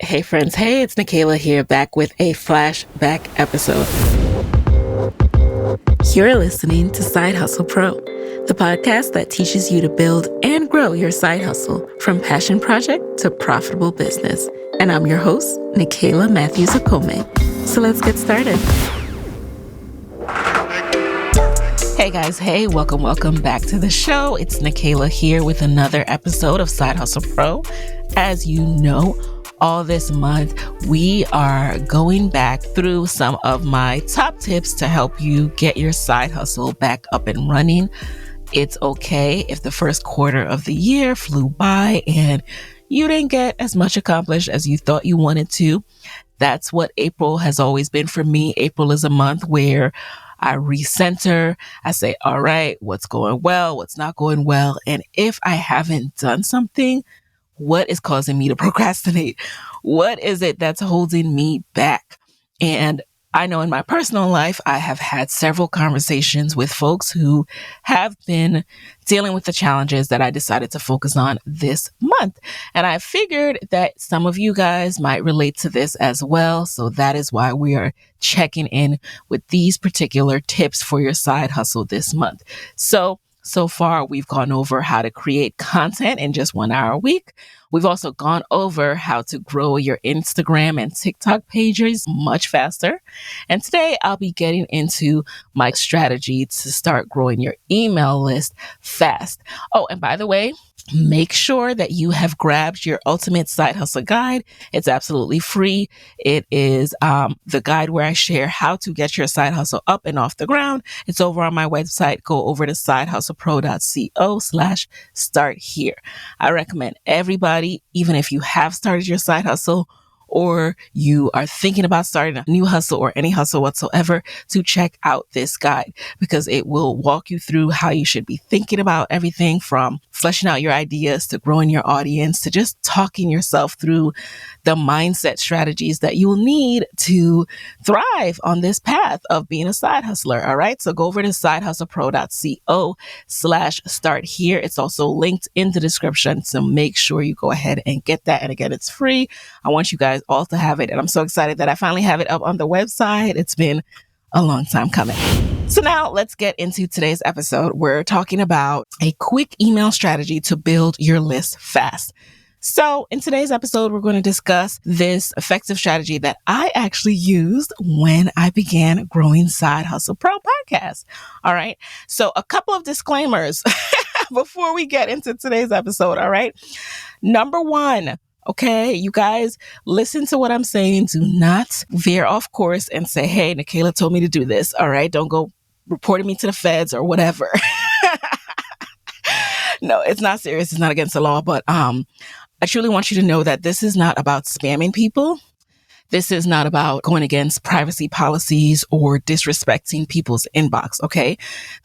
Hey friends, hey, it's Nikayla here, back with a flashback episode. You're listening to Side Hustle Pro, the podcast that teaches you to build and grow your side hustle from passion project to profitable business. And I'm your host, Nikayla Matthews Okome. So let's get started. Hey guys, hey, welcome back to the show. It's Nikayla here with another episode of Side Hustle Pro. As you know, all this month, we are going back through some of my top tips to help you get your side hustle back up and running. It's okay if the first quarter of the year flew by and you didn't get as much accomplished as you thought you wanted to. That's what April has always been for me. April is a month where I recenter. I say, all right, what's going well, what's not going well. And if I haven't done something, what is causing me to procrastinate? What is it that's holding me back? And I know in my personal life, I have had several conversations with folks who have been dealing with the challenges that I decided to focus on this month. And I figured that some of you guys might relate to this as well. So that is why we are checking in with these particular tips for your side hustle this month. So far, we've gone over how to create content in just 1 hour a week. We've also gone over how to grow your Instagram and TikTok pages much faster. And today, I'll be getting into my strategy to start growing your email list fast. Oh, and by the way, make sure that you have grabbed your Ultimate Side Hustle Guide. It's absolutely free. It is the guide where I share how to get your side hustle up and off the ground. It's over on my website. Go over to sidehustlepro.co/start here. I recommend everybody, even if you have started your side hustle or you are thinking about starting a new hustle or any hustle whatsoever, to check out this guide because it will walk you through how you should be thinking about everything from fleshing out your ideas to growing your audience to just talking yourself through the mindset strategies that you will need to thrive on this path of being a side hustler. All right. So go over to sidehustlepro.co/start here. It's also linked in the description. So make sure you go ahead and get that. And again, it's free. I want you guys all to have it. And I'm so excited that I finally have it up on the website. It's been a long time coming. So now let's get into today's episode. We're talking about a quick email strategy to build your list fast. So in today's episode, we're going to discuss this effective strategy that I actually used when I began growing Side Hustle Pro podcast. All right. So a couple of disclaimers before we get into today's episode. All right. Number one, okay, you guys, listen to what I'm saying. Do not veer off course and say, hey, Nikayla told me to do this. All right. Don't go reporting me to the feds or whatever. No, it's not serious. It's not against the law. But I truly want you to know that this is not about spamming people. This is not about going against privacy policies or disrespecting people's inbox, okay?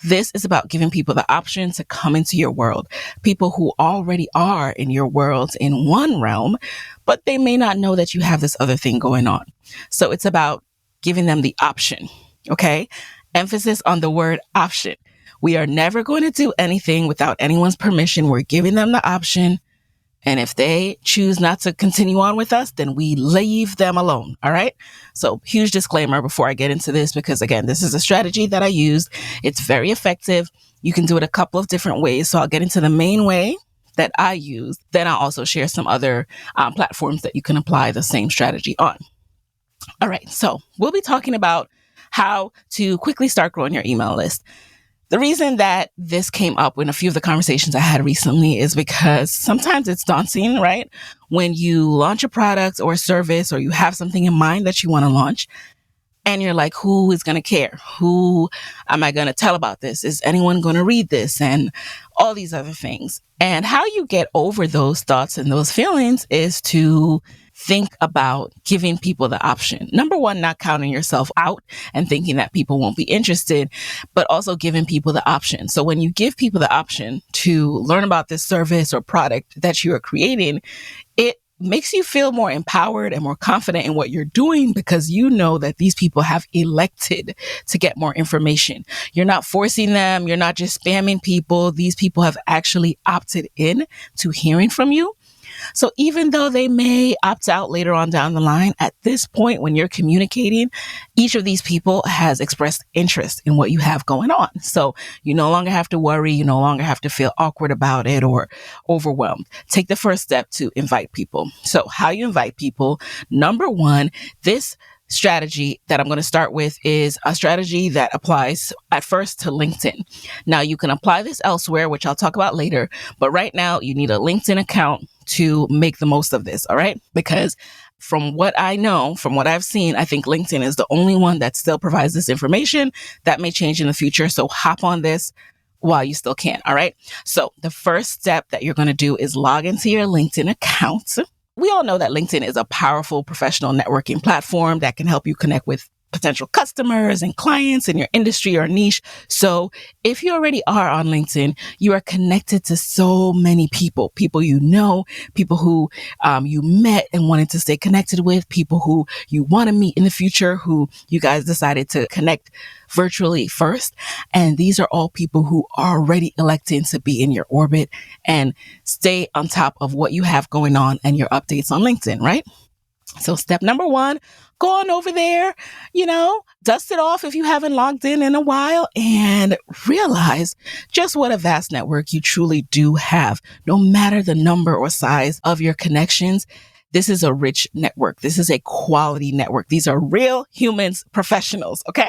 This is about giving people the option to come into your world. People who already are in your world in one realm, but they may not know that you have this other thing going on. So it's about giving them the option, okay? Emphasis on the word option. We are never going to do anything without anyone's permission. We're giving them the option. And if they choose not to continue on with us, then we leave them alone. All right. So huge disclaimer before I get into this, because again, this is a strategy that I used. It's very effective. You can do it a couple of different ways. So I'll get into the main way that I use. Then I'll also share some other platforms that you can apply the same strategy on. All right. So we'll be talking about how to quickly start growing your email list. The reason that this came up in a few of the conversations I had recently is because sometimes it's daunting, right? When you launch a product or a service, or you have something in mind that you want to launch, and you're like, who is going to care? Who am I going to tell about this? Is anyone going to read this? And all these other things. And how you get over those thoughts and those feelings is to think about giving people the option. Number one, not counting yourself out and thinking that people won't be interested, but also giving people the option. So when you give people the option to learn about this service or product that you are creating, it makes you feel more empowered and more confident in what you're doing because you know that these people have elected to get more information. You're not forcing them. You're not just spamming people. These people have actually opted in to hearing from you. So even though they may opt out later on down the line, at this point when you're communicating, each of these people has expressed interest in what you have going on. So you no longer have to worry. You no longer have to feel awkward about it or overwhelmed. Take the first step to invite people. So how you invite people, number one, this strategy that I'm going to start with is a strategy that applies at first to LinkedIn. Now you can apply this elsewhere, which I'll talk about later, but right now you need a LinkedIn account to make the most of this. All right. Because from what I know, from what I've seen, I think LinkedIn is the only one that still provides this information. That may change in the future. So hop on this while you still can. All right. So the first step that you're going to do is log into your LinkedIn account. We all know that LinkedIn is a powerful professional networking platform that can help you connect with potential customers and clients in your industry or niche. So if you already are on LinkedIn, you are connected to so many people you know, people who you met and wanted to stay connected with, people who you want to meet in the future, who you guys decided to connect virtually first. And these are all people who are already electing to be in your orbit and stay on top of what you have going on and your updates on LinkedIn, right? So step number one, go on over there, dust it off if you haven't logged in a while, and realize just what a vast network you truly do have. No matter the number or size of your connections, this is a rich network. This is a quality network. These are real humans, professionals, okay?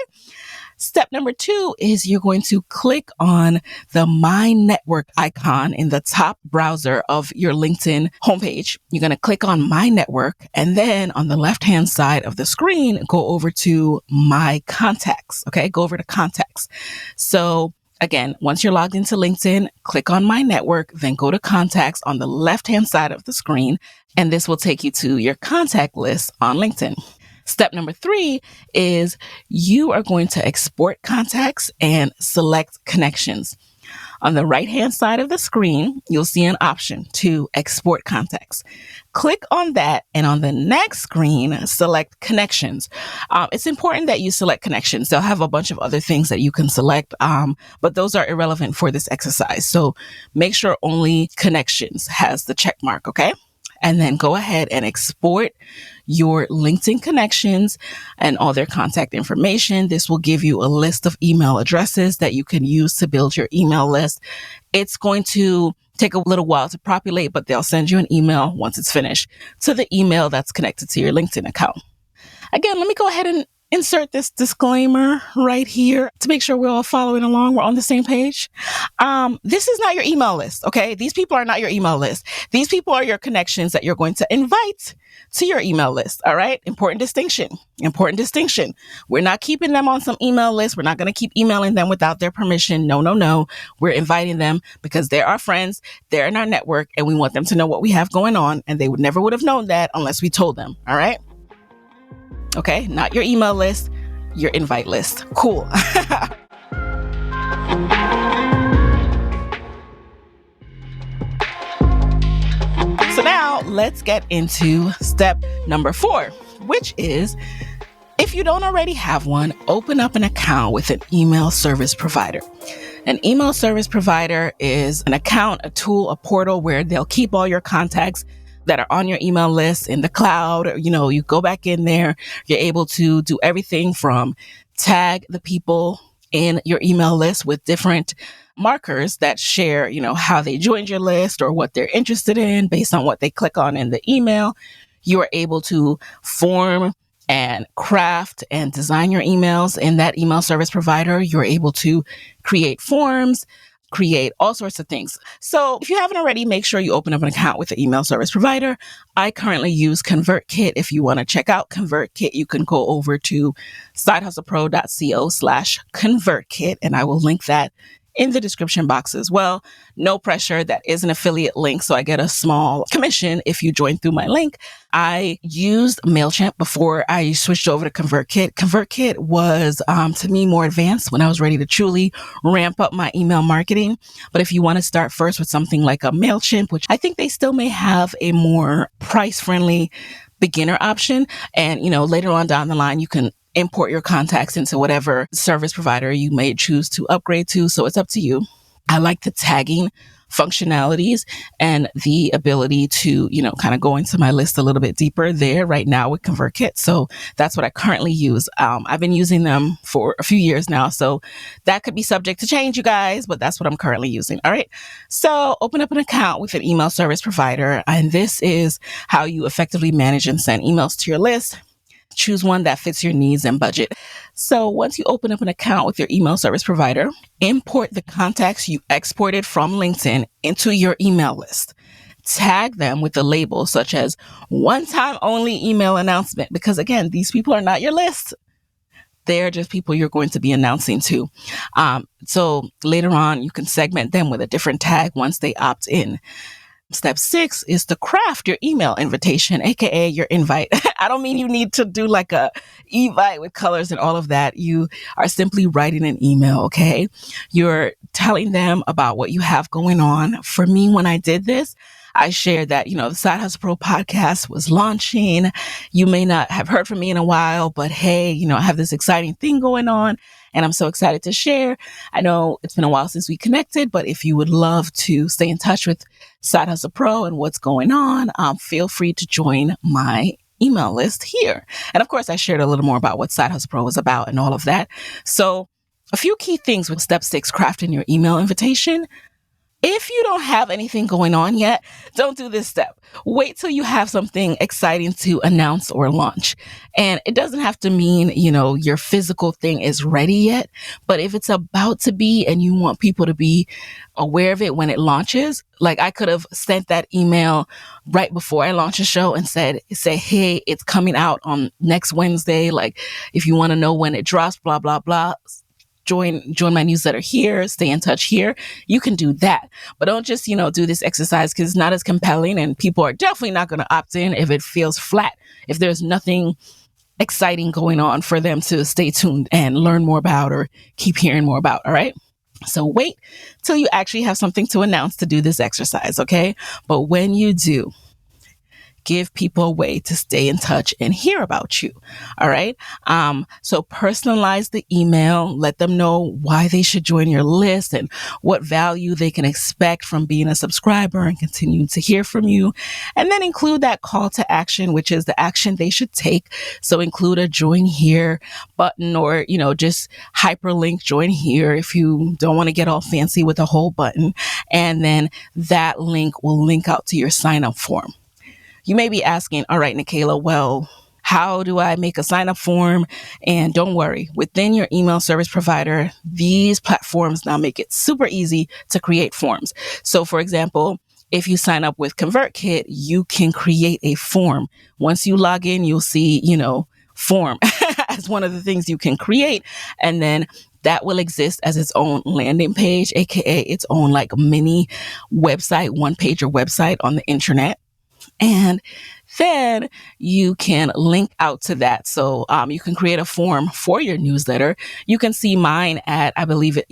Step number two is you're going to click on the My Network icon in the top browser of your LinkedIn homepage. You're going to click on My Network, and then on the left-hand side of the screen, go over to My Contacts. Okay, go over to Contacts. So again, once you're logged into LinkedIn, click on My Network, then go to Contacts on the left-hand side of the screen, and this will take you to your contact list on LinkedIn. Step number three is you are going to export contacts and select connections. On the right-hand side of the screen, you'll see an option to export contacts. Click on that, and on the next screen, select connections. It's important that you select connections. They'll have a bunch of other things that you can select, but those are irrelevant for this exercise. So make sure only connections has the check mark, okay? And then go ahead and export your LinkedIn connections and all their contact information. This will give you a list of email addresses that you can use to build your email list. It's going to take a little while to populate, but they'll send you an email once it's finished to the email that's connected to your LinkedIn account. Again, let me go ahead and insert this disclaimer right here to make sure we're all following along. We're on the same page. This is not your email list, okay? These people are not your email list. These people are your connections that you're going to invite to your email list, all right? Important distinction. We're not keeping them on some email list. We're not going to keep emailing them without their permission. No. We're inviting them because they're our friends, they're in our network, and we want them to know what we have going on, and they never would have known that unless we told them, all right? Okay, not your email list, your invite list. Cool. So now let's get into step number 4, which is if you don't already have one, open up an account with an email service provider. An email service provider is an account, a tool, a portal where they'll keep all your contacts that are on your email list in the cloud. You go back in there, you're able to do everything from tag the people in your email list with different markers that share, how they joined your list or what they're interested in based on what they click on in the email. You are able to form and craft and design your emails in that email service provider. You're able to create forms, create all sorts of things. So if you haven't already, make sure you open up an account with the email service provider. I currently use ConvertKit. If you want to check out ConvertKit, you can go over to sidehustlepro.co/ConvertKit, and I will link that in the description box as well. No pressure. That is an affiliate link, so I get a small commission if you join through my link. I used MailChimp before I switched over to ConvertKit. ConvertKit was, to me, more advanced when I was ready to truly ramp up my email marketing. But if you want to start first with something like a MailChimp, which I think they still may have a more price-friendly beginner option, and, later on down the line, you can import your contacts into whatever service provider you may choose to upgrade to. So it's up to you. I like the tagging functionalities and the ability to, kind of go into my list a little bit deeper there right now with ConvertKit. So that's what I currently use. I've been using them for a few years now, so that could be subject to change, you guys, but that's what I'm currently using. All right. So open up an account with an email service provider, and this is how you effectively manage and send emails to your list. Choose one that fits your needs and budget. So once you open up an account with your email service provider, import the contacts you exported from LinkedIn into your email list. Tag them with a label such as one-time only email announcement, because again, these people are not your list. They're just people you're going to be announcing to. So later on, you can segment them with a different tag once they opt in. Step 6 is to craft your email invitation, aka your invite. I don't mean you need to do like a evite with colors and all of that. You are simply writing an email, okay? You're telling them about what you have going on. For me, when I did this, I shared that, the Side Hustle Pro podcast was launching. You may not have heard from me in a while, but hey, I have this exciting thing going on and I'm so excited to share. I know it's been a while since we connected, but if you would love to stay in touch with Side Hustle Pro and what's going on, feel free to join my email list here. And of course, I shared a little more about what Side Hustle Pro is about and all of that. So a few key things with step 6, crafting your email invitation. If you don't have anything going on yet, don't do this step. Wait till you have something exciting to announce or launch. And it doesn't have to mean, your physical thing is ready yet. But if it's about to be and you want people to be aware of it when it launches, like I could have sent that email right before I launch a show and say, hey, it's coming out on next Wednesday. Like if you want to know when it drops, blah, blah, blah. Join my newsletter here, stay in touch here. You can do that. But don't just, do this exercise because it's not as compelling and people are definitely not going to opt in if it feels flat, if there's nothing exciting going on for them to stay tuned and learn more about or keep hearing more about. All right. So wait till you actually have something to announce to do this exercise. Okay. But when you do, give people a way to stay in touch and hear about you. All right. So personalize the email, let them know why they should join your list and what value they can expect from being a subscriber and continuing to hear from you. And then include that call to action, which is the action they should take. So include a join here button or, just hyperlink join here if you don't want to get all fancy with a whole button. And then that link will link out to your sign up form. You may be asking, all right, Nicaila, well, how do I make a sign-up form? And don't worry, within your email service provider, these platforms now make it super easy to create forms. So for example, if you sign up with ConvertKit, you can create a form. Once you log in, you'll see, form as one of the things you can create. And then that will exist as its own landing page, aka its own like mini website, one-pager website on the internet. And then you can link out to that. So you can create a form for your newsletter. You can see mine at, I believe it's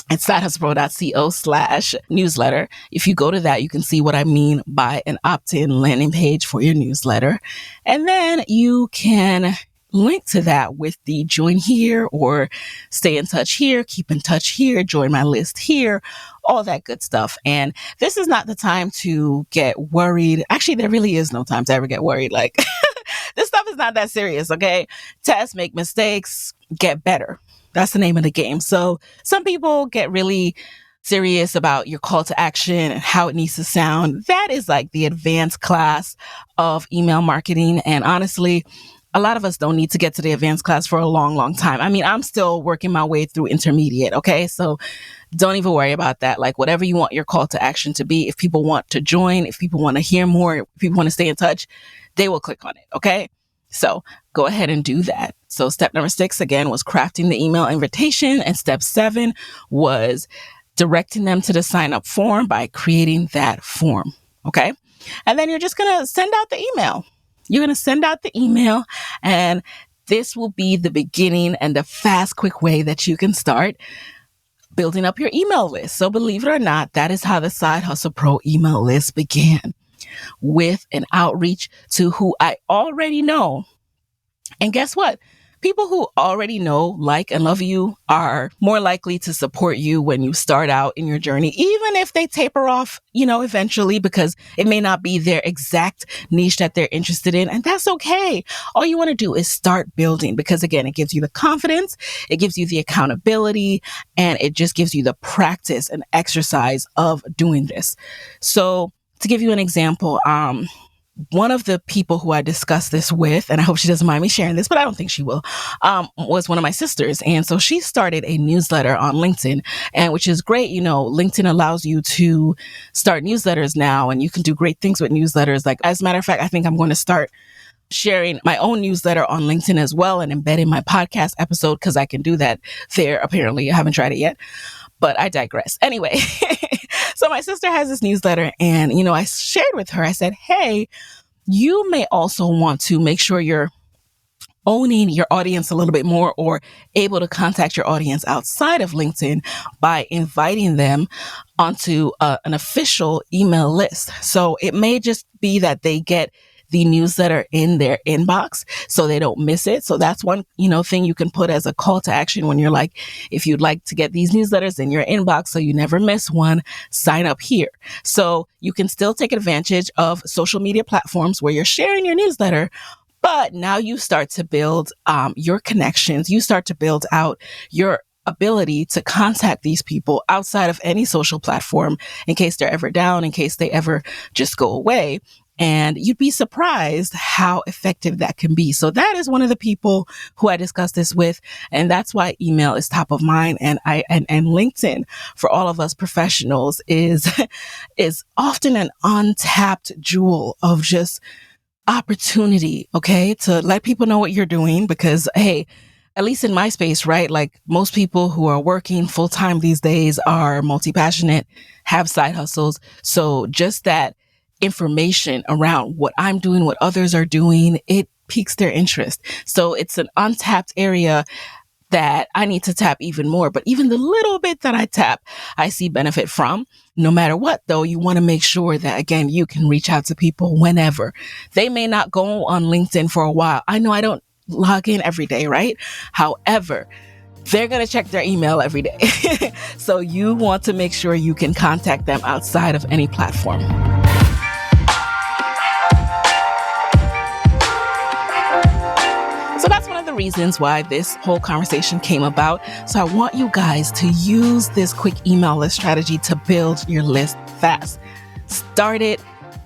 sidehustlepro.co/newsletter. If you go to that, you can see what I mean by an opt-in landing page for your newsletter. And then you can link to that with the join here or stay in touch here, keep in touch here, join my list here, all that good stuff. And this is not the time to get worried. Actually, there really is no time to ever get worried. Like this stuff is not that serious. Okay. Test, make mistakes, get better. That's the name of the game. So some people get really serious about your call to action and how it needs to sound. That is like the advanced class of email marketing. And honestly, a lot of us don't need to get to the advanced class for a long, long time. I mean, I'm still working my way through intermediate. Okay. So don't even worry about that. Like whatever you want your call to action to be, if people want to join, if people want to hear more, if people want to stay in touch, they will click on it. Okay. So go ahead and do that. So step number 6, again, was crafting the email invitation. And step 7 was directing them to the sign up form by creating that form. Okay. And then you're just going to send out the email. You're going to send out the email, and this will be the beginning and the fast, quick way that you can start building up your email list. So believe it or not, that is how the Side Hustle Pro email list began, with an outreach to who I already know. And guess what? People who already know, like, and love you are more likely to support you when you start out in your journey, even if they taper off, eventually, because it may not be their exact niche that they're interested in. And that's okay. All you want to do is start building because, again, it gives you the confidence, it gives you the accountability, and it just gives you the practice and exercise of doing this. So to give you an example, one of the people who I discussed this with, and I hope she doesn't mind me sharing this, but I don't think she will, was one of my sisters. And so she started a newsletter on LinkedIn, and which is great. LinkedIn allows you to start newsletters now, and you can do great things with newsletters. Like, as a matter of fact, I think I'm going to start sharing my own newsletter on LinkedIn as well and embedding my podcast episode because I can do that there. Apparently, I haven't tried it yet, but I digress. Anyway, so my sister has this newsletter and, I shared with her, I said, hey, you may also want to make sure you're owning your audience a little bit more or able to contact your audience outside of LinkedIn by inviting them onto an official email list. So it may just be that they get the newsletter in their inbox so they don't miss it. So that's one, thing you can put as a call to action when you're like, if you'd like to get these newsletters in your inbox so you never miss one, sign up here. So you can still take advantage of social media platforms where you're sharing your newsletter, but now you start to build your connections. You start to build out your ability to contact these people outside of any social platform in case they're ever down, in case they ever just go away. And you'd be surprised how effective that can be. So that is one of the people who I discussed this with. And that's why email is top of mind. And LinkedIn for all of us professionals is often an untapped jewel of just opportunity. Okay. To let people know what you're doing because, hey, at least in my space, right? Like most people who are working full time these days are multi-passionate, have side hustles. So just that information around what I'm doing, what others are doing, it piques their interest. So it's an untapped area that I need to tap even more. But even the little bit that I tap, I see benefit from. No matter what, though, you want to make sure that, again, you can reach out to people whenever. They may not go on LinkedIn for a while. I know I don't log in every day, right? However, they're going to check their email every day. So you want to make sure you can contact them outside of any platform. So that's one of the reasons why this whole conversation came about. So I want you guys to use this quick email list strategy to build your list fast. Start it.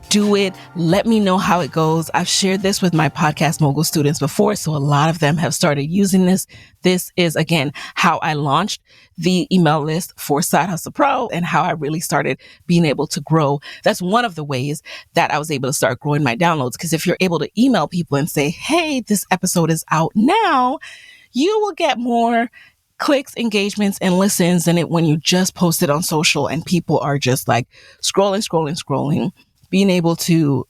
Do it. Let me know how it goes. I've shared this with my Podcast Mogul students before, so a lot of them have started using this. This is, again, how I launched the email list for Side Hustle Pro and how I really started being able to grow. That's one of the ways that I was able to start growing my downloads. Because if you're able to email people and say, hey, this episode is out now, you will get more clicks, engagements, and listens than it when you just post it on social and people are just like scrolling. Being able to,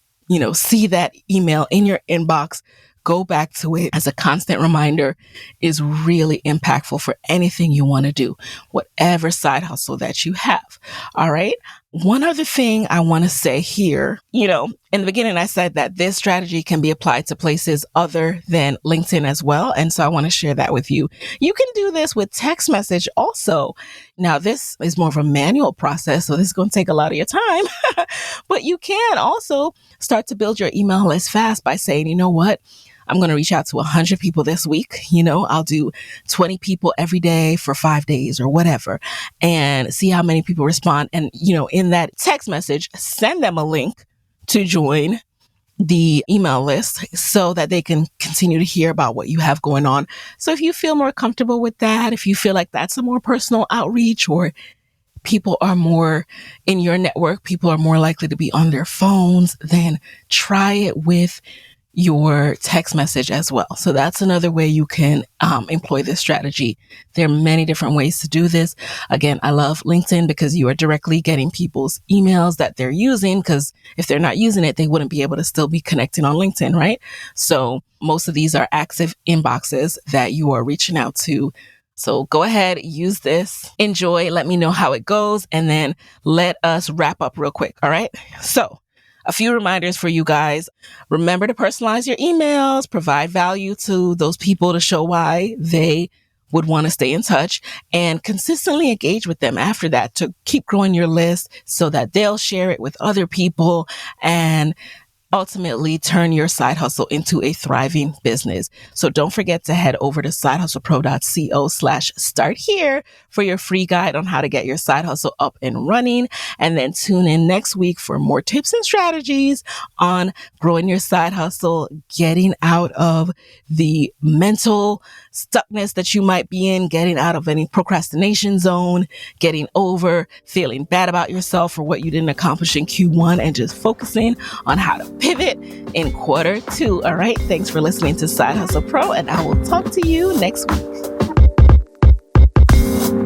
see that email in your inbox, go back to it as a constant reminder is really impactful for anything you want to do, whatever side hustle that you have. All right. One other thing I want to say here, in the beginning, I said that this strategy can be applied to places other than LinkedIn as well. And so I want to share that with you. You can do this with text message also. Now, this is more of a manual process, so this is going to take a lot of your time, but you can also start to build your email list fast by saying, you know what? I'm going to reach out to 100 people this week. I'll do 20 people every day for 5 days or whatever and see how many people respond. And, in that text message, send them a link to join the email list so that they can continue to hear about what you have going on. So if you feel more comfortable with that, if you feel like that's a more personal outreach or people are more in your network, people are more likely to be on their phones, then try it with your text message as well. So that's another way you can employ this strategy. There are many different ways to do this. Again, I love LinkedIn because you are directly getting people's emails that they're using, because if they're not using it, they wouldn't be able to still be connecting on LinkedIn, right? So most of these are active inboxes that you are reaching out to. So go ahead, use this, enjoy, let me know how it goes, and then let us wrap up real quick. All right. So A few reminders for you guys. Remember to personalize your emails, provide value to those people to show why they would want to stay in touch, and consistently engage with them after that to keep growing your list so that they'll share it with other people and ultimately turn your side hustle into a thriving business. So don't forget to head over to sidehustlepro.co/start here for your free guide on how to get your side hustle up and running. And then tune in next week for more tips and strategies on growing your side hustle, getting out of the mental stuckness that you might be in, getting out of any procrastination zone, getting over feeling bad about yourself for what you didn't accomplish in Q1, and just focusing on how to pivot in Q2. All right. Thanks for listening to Side Hustle Pro, and I will talk to you next week.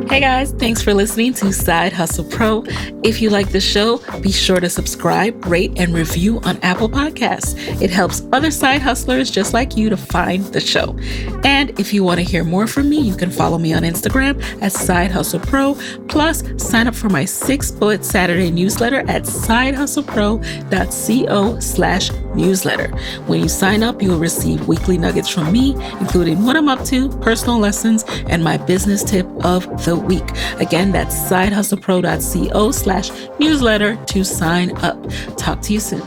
Hey guys, thanks for listening to Side Hustle Pro. If you like the show, be sure to subscribe, rate, and review on Apple Podcasts. It helps other side hustlers just like you to find the show. And if you want to hear more from me, you can follow me on Instagram at Side Hustle Pro. Plus, sign up for my 6-bullet Saturday newsletter at sidehustlepro.co/newsletter. When you sign up, you will receive weekly nuggets from me, including what I'm up to, personal lessons, and my business tip of the week. Again, that's sidehustlepro.co/newsletter to sign up. Talk to you soon.